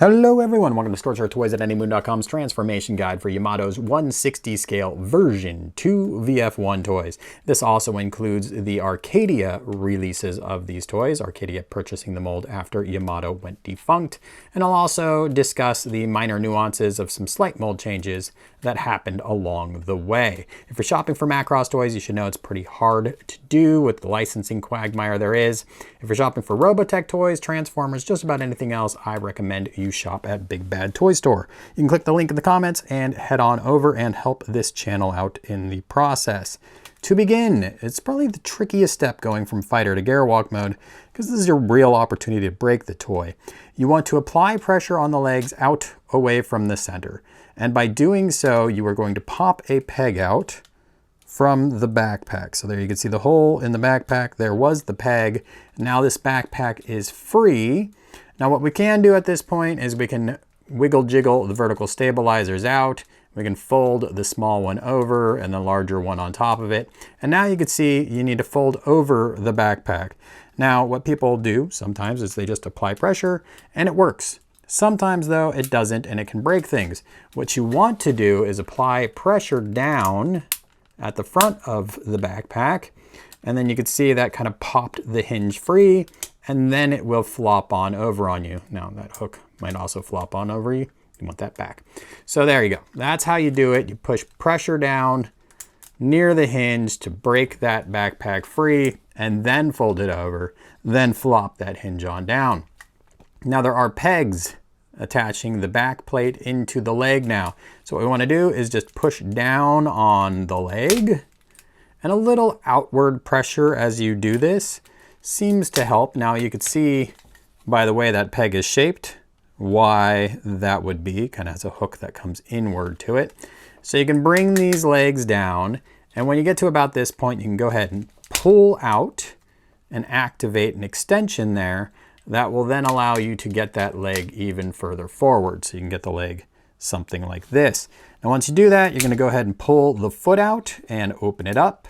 Hello everyone, welcome to StoreChartToys@AnyMoon.com's transformation guide for Yamato's 1/60 scale version 2 VF-1 toys. This also includes the Arcadia releases of these toys, Arcadia purchasing the mold after Yamato went defunct. And I'll also discuss the minor nuances of some slight mold changes that happened along the way. If you're shopping for Macross toys, you should know it's pretty hard to do with the licensing quagmire there is. If you're shopping for Robotech toys, Transformers, just about anything else, I recommend you shop at Big Bad Toy Store. You can click the link in the comments and head on over and help this channel out in the process. To begin, it's probably the trickiest step going from fighter to Gerwalk mode, because this is your real opportunity to break the toy. You want to apply pressure on the legs out away from the center. And by doing so, you are going to pop a peg out from the backpack. So there you can see the hole in the backpack. There was the peg. Now this backpack is free. Now what we can do at this point is we can wiggle jiggle the vertical stabilizers out. We can fold the small one over and the larger one on top of it. And now you can see you need to fold over the backpack. Now what people do sometimes is they just apply pressure and it works. Sometimes though it doesn't and it can break things. What you want to do is apply pressure down at the front of the backpack, and then you can see that kind of popped the hinge free, and then it will flop on over on you. Now that hook might also flop on over you. You want that back. So there you go. That's how you do it. You push pressure down near the hinge to break that backpack free, and then fold it over, then flop that hinge on down. Now there are pegs attaching the back plate into the leg now. So what we want to do is just push down on the leg, and a little outward pressure as you do this seems to help. Now you can see by the way that peg is shaped why that would be. Kind of has a hook that comes inward to it. So you can bring these legs down, and when you get to about this point, you can go ahead and pull out and activate an extension there. That will then allow you to get that leg even further forward. So you can get the leg something like this. Now once you do that, you're going to go ahead and pull the foot out and open it up.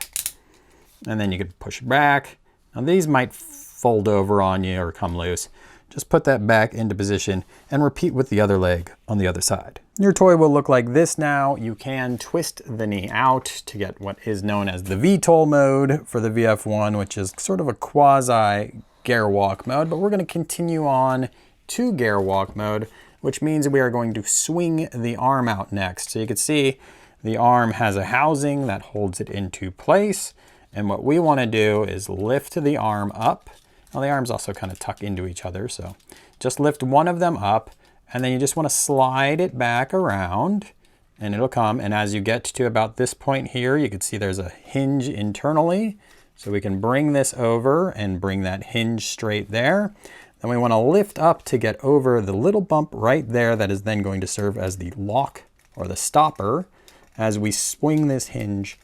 And then you can push it back. Now these might fold over on you or come loose. Just put that back into position and repeat with the other leg on the other side. Your toy will look like this now. You can twist the knee out to get what is known as the VTOL mode for the VF-1, which is sort of a quasi Gerwalk mode, but we're going to continue on to Gerwalk mode, which means we are going to swing the arm out next. So you can see the arm has a housing that holds it into place. And what we want to do is lift the arm up. Now the arms also kind of tuck into each other. So just lift one of them up, and then you just want to slide it back around and it'll come. And as you get to about this point here, you can see there's a hinge internally. So we can bring this over and bring that hinge straight there. Then we want to lift up to get over the little bump right there that is then going to serve as the lock or the stopper as we swing this hinge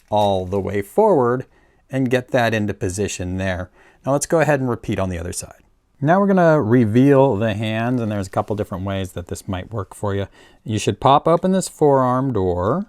all the way forward and get that into position there. Now let's go ahead and repeat on the other side. Now we're going to reveal the hands, and there's a couple different ways that this might work for you. You should pop open this forearm door,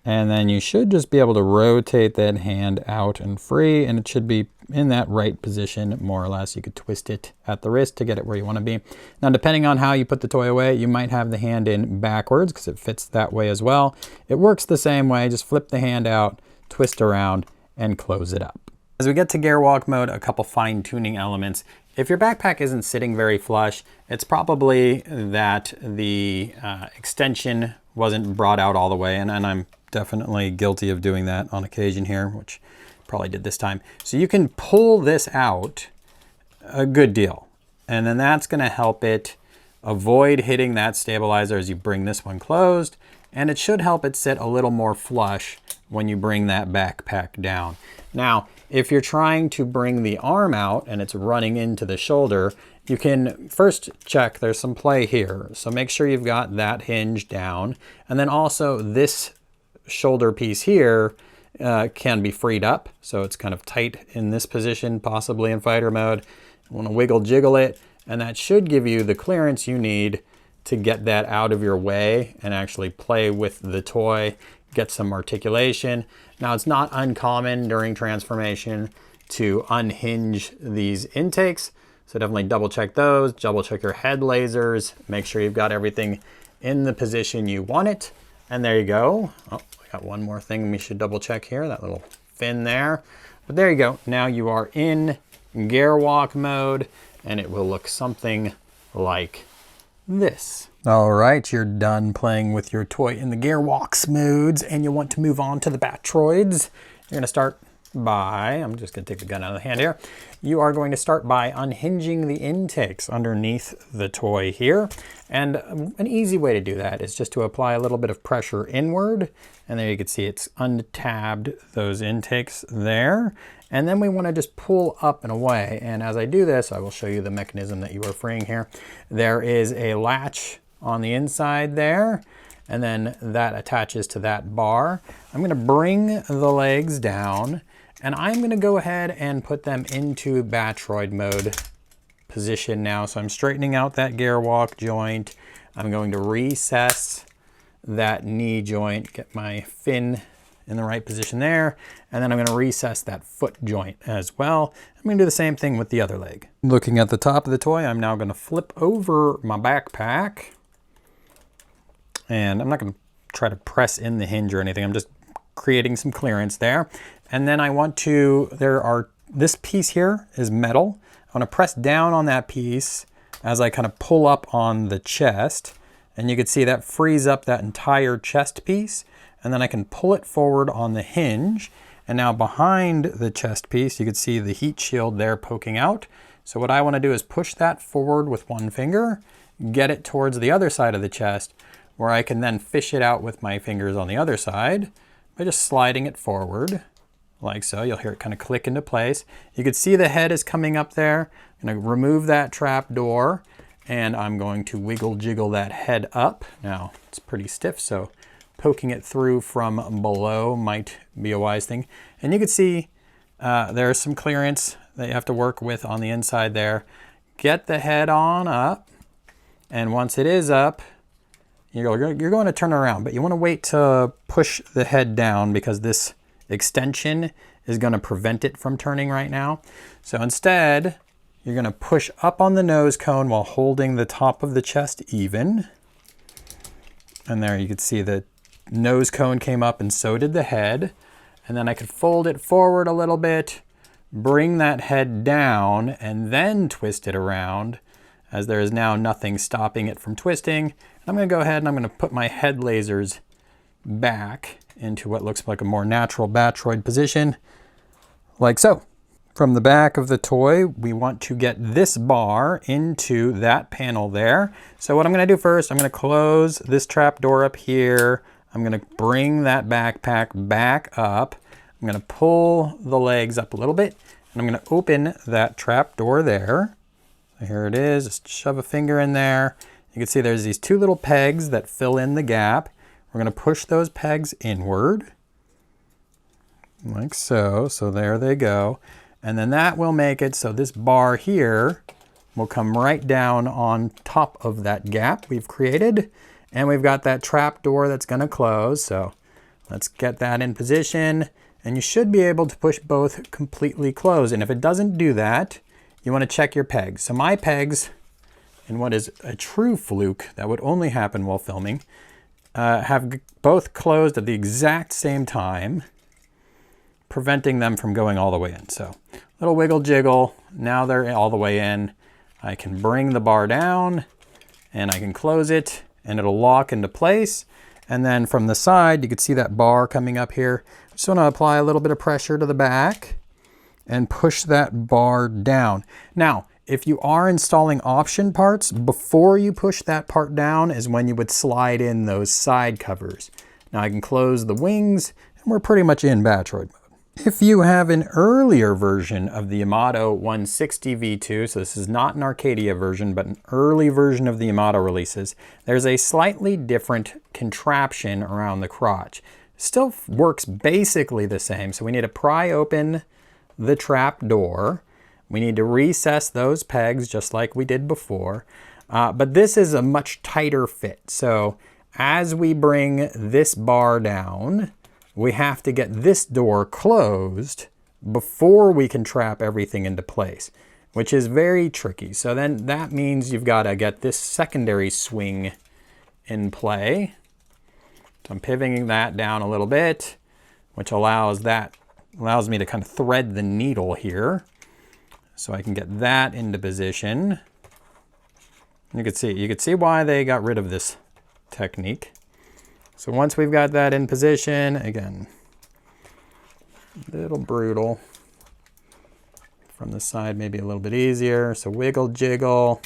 and then you should just be able to rotate that hand out and free, and it should be in that right position, more or less. You could twist it at the wrist to get it where you want to be. Now, depending on how you put the toy away, you might have the hand in backwards because it fits that way as well. It works the same way. Just flip the hand out, twist around, and close it up. As we get to Gerwalk mode, a couple fine-tuning elements. If your backpack isn't sitting very flush, it's probably that the extension wasn't brought out all the way, and I'm definitely guilty of doing that on occasion here, which probably did this time. So you can pull this out a good deal, and then that's going to help it avoid hitting that stabilizer as you bring this one closed, and it should help it sit a little more flush when you bring that backpack down. Now, if you're trying to bring the arm out and it's running into the shoulder, you can first check there's some play here. So make sure you've got that hinge down, and then also this shoulder piece here can be freed up. So it's kind of tight in this position, possibly in fighter mode. You want to wiggle jiggle it, and that should give you the clearance you need to get that out of your way and actually play with the toy, get some articulation. Now it's not uncommon during transformation to unhinge these intakes, So definitely double check those, double check your head lasers, make sure you've got everything in the position you want it. And there you go. Oh, I got one more thing we should double check here, that little fin there. But there you go. Now you are in Gerwalk mode, and it will look something like this. All right, you're done playing with your toy in the Gerwalk modes, and you want to move on to the Battroids. You're gonna start by, I'm just gonna take the gun out of the hand here. You are going to start by unhinging the intakes underneath the toy here. And an easy way to do that is just to apply a little bit of pressure inward. And there you can see it's untabbed those intakes there. And then we want to just pull up and away. And as I do this, I will show you the mechanism that you are freeing here. There is a latch on the inside there, and then that attaches to that bar. I'm going to bring the legs down, and I'm going to go ahead and put them into Battroid mode position now. So I'm straightening out that Gerwalk joint. I'm going to recess that knee joint, get my fin in the right position there, and then I'm going to recess that foot joint as well. I'm going to do the same thing with the other leg. Looking at the top of the toy, I'm now going to flip over my backpack, and I'm not going to try to press in the hinge or anything. I'm just creating some clearance there. And then I want to, this piece here is metal. I want to press down on that piece as I kind of pull up on the chest, and you can see that frees up that entire chest piece. And then I can pull it forward on the hinge. And now behind the chest piece, you can see the heat shield there poking out. So what I want to do is push that forward with one finger, get it towards the other side of the chest, where I can then fish it out with my fingers on the other side by just sliding it forward like so. You'll hear it kind of click into place. You can see the head is coming up there. I'm going to remove that trap door, and I'm going to wiggle jiggle that head up. Now it's pretty stiff, so poking it through from below might be a wise thing. And you can see there's some clearance that you have to work with on the inside there. Get the head on up, and once it is up, you're going to turn around, but you want to wait to push the head down because this extension is going to prevent it from turning right now. So instead, you're going to push up on the nose cone while holding the top of the chest even. And there you can see the nose cone came up, and so did the head. And then I could fold it forward a little bit, bring that head down, and then twist it around, as there is now nothing stopping it from twisting. I'm going to go ahead and I'm going to put my head lasers back into what looks like a more natural Battroid position, like so. From the back of the toy, we want to get this bar into that panel there. So what I'm going to do first, I'm going to close this trap door up here. I'm going to bring that backpack back up. I'm going to pull the legs up a little bit, and I'm going to open that trap door there. So here it is. Just shove a finger in there. You can see there's these two little pegs that fill in the gap. We're going to push those pegs inward, like so. So there they go. And then that will make it so this bar here will come right down on top of that gap we've created. And we've got that trap door that's going to close. So let's get that in position. And you should be able to push both completely closed. And if it doesn't do that, you want to check your pegs. So my pegs, in what is a true fluke that would only happen while filming, have both closed at the exact same time, preventing them from going all the way in. So little wiggle jiggle, now they're all the way in. I can bring the bar down and I can close it, and it'll lock into place. And then from the side, you can see that bar coming up here. Just want to apply a little bit of pressure to the back and push that bar down. Now, if you are installing option parts, before you push that part down is when you would slide in those side covers. Now I can close the wings, and we're pretty much in Battroid mode. If you have an earlier version of the Yamato 160 V2, so this is not an Arcadia version, but an early version of the Yamato releases, there's a slightly different contraption around the crotch. Still works basically the same, so we need to pry open the trap door. We need to recess those pegs just like we did before, but this is a much tighter fit. So as we bring this bar down, we have to get this door closed before we can trap everything into place. which is very tricky. So then that means you've got to get this secondary swing in play. So I'm pivoting that down a little bit, which allows me to kind of thread the needle here. So I can get that into position. You can see why they got rid of this technique. So once we've got that in position, again, a little brutal. From the side, maybe a little bit easier. So wiggle, jiggle,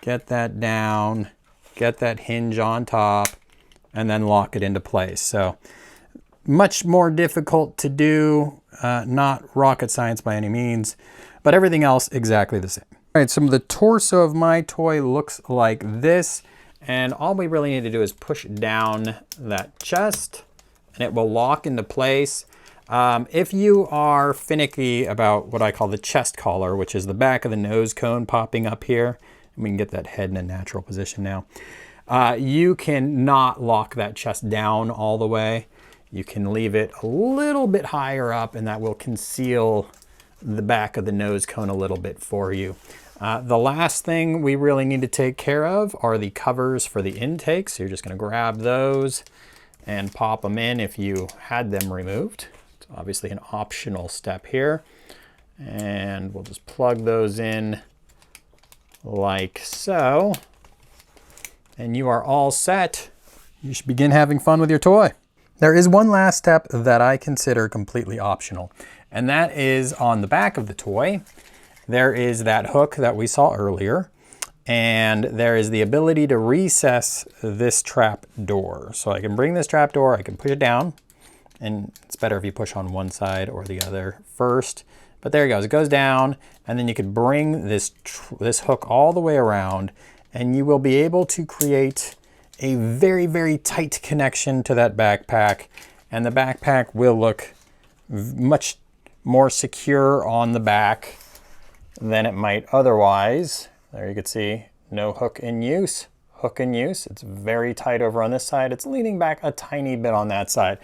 get that down, get that hinge on top, and then lock it into place. So much more difficult to do, not rocket science by any means, but everything else exactly the same. All right, so the torso of my toy looks like this, and all we really need to do is push down that chest, and it will lock into place. If you are finicky about what I call the chest collar, which is the back of the nose cone popping up here, and we can get that head in a natural position now, you can not lock that chest down all the way. You can leave it a little bit higher up, and that will conceal the back of the nose cone a little bit for you. The last thing we really need to take care of are the covers for the intakes. So you're just going to grab those and pop them in if you had them removed. It's obviously an optional step here. And we'll just plug those in like so. And you are all set. You should begin having fun with your toy. There is one last step that I consider completely optional, and that is on the back of the toy. There is that hook that we saw earlier, and there is the ability to recess this trap door. So I can bring this trap door, I can push it down, and it's better if you push on one side or the other first. But there it goes, it goes down, and then you could bring this hook all the way around, and you will be able to create a very, very tight connection to that backpack, and the backpack will look much more secure on the back than it might otherwise. There you can see no hook in use. Hook in use. It's very tight over on this side. It's leaning back a tiny bit on that side.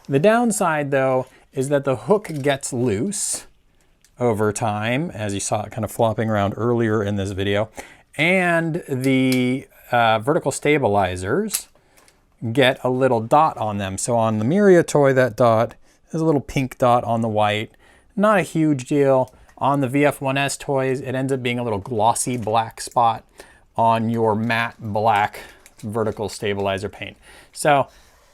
The downside though is that the hook gets loose over time, as you saw it kind of flopping around earlier in this video, and the vertical stabilizers get a little dot on them. So on the Miria toy, that dot is a little pink dot on the white. Not a huge deal. On the VF-1S toys, it ends up being a little glossy black spot on your matte black vertical stabilizer paint. So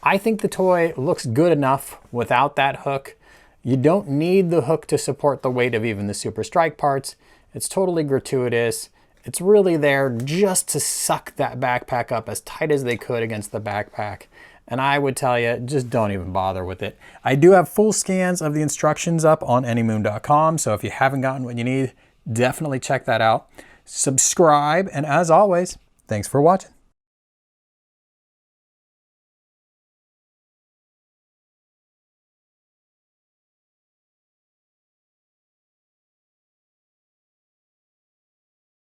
I think the toy looks good enough without that hook. You don't need the hook to support the weight of even the Super Strike parts. It's totally gratuitous. It's really there just to suck that backpack up as tight as they could against the backpack. And I would tell you, just don't even bother with it. I do have full scans of the instructions up on anymoon.com. So if you haven't gotten what you need, definitely check that out. Subscribe. And as always, thanks for watching.